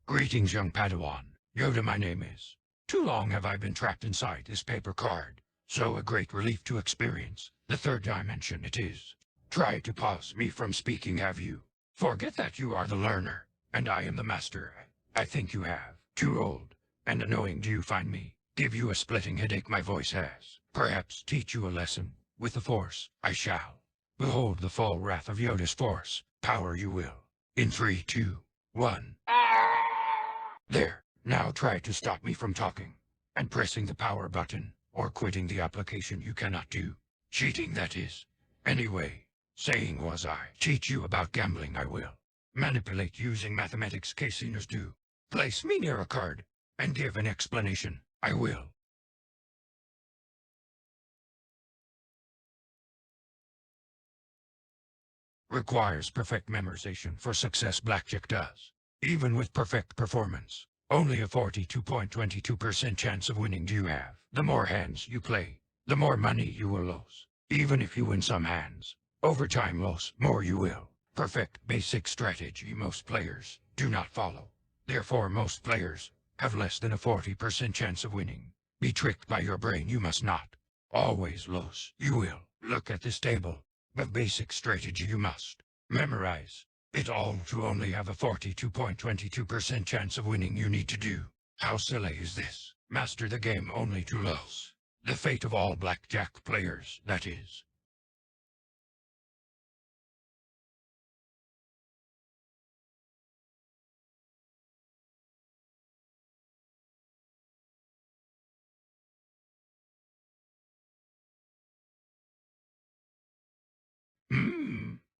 Greetings, young Padawan. Yoda my name is. Too long have I been trapped inside this paper card, so a great relief to experience. The third dimension it is. Try to pause me from speaking, have you? Forget that you are the learner, and I am the master. I think you have. Too old and annoying do you find me? Give you a splitting headache my voice has. Perhaps teach you a lesson. With the Force, I shall. Behold the full wrath of Yoda's Force. Power you will. In 3, 2, 1. There. Now try to stop me from talking, and pressing the power button, or quitting the application you cannot do. Cheating, that is. Anyway, saying was I teach you about gambling I will. Manipulate using mathematics casinos do. Place me near a card, and give an explanation, I will. Requires perfect memorization for success Blackjack does. Even with perfect performance, only a 42.22% chance of winning do you have. The more hands you play, the more money you will lose. Even if you win some hands, over time loss more you will. Perfect basic strategy most players do not follow. Therefore most players have less than a 40% chance of winning. Be tricked by your brain you must not. Always lose you will. Look at this table. The basic strategy you must memorize it all to only have a 42.22% chance of winning you need to do. How silly is this? Master the game only to lose. The fate of all blackjack players, that is.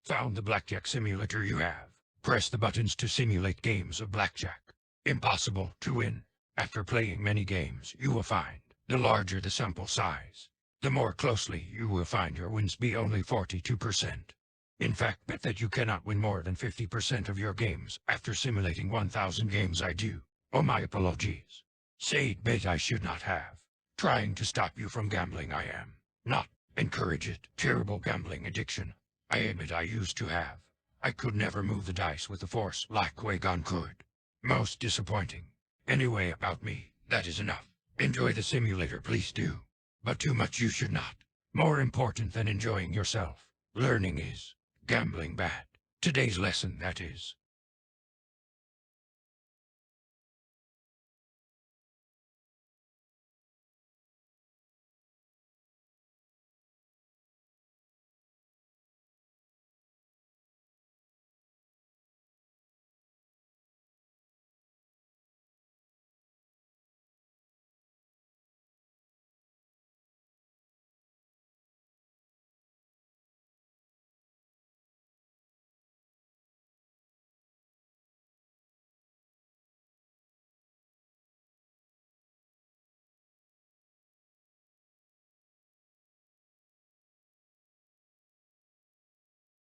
Found the blackjack simulator you have. Press the buttons to simulate games of blackjack. Impossible to win. After playing many games, you will find, the larger the sample size, the more closely you will find your wins be only 42%. In fact, bet that you cannot win more than 50% of your games after simulating 1,000 games I do. Oh, my apologies. Said bet I should not have. Trying to stop you from gambling I am. Not encourage it. Terrible gambling addiction. I admit I used to have. I could never move the dice with the Force like Qui-Gon could. Most disappointing. Anyway, about me, that is enough. Enjoy the simulator, please do. But too much you should not. More important than enjoying yourself, learning is. Gambling bad. Today's lesson, that is.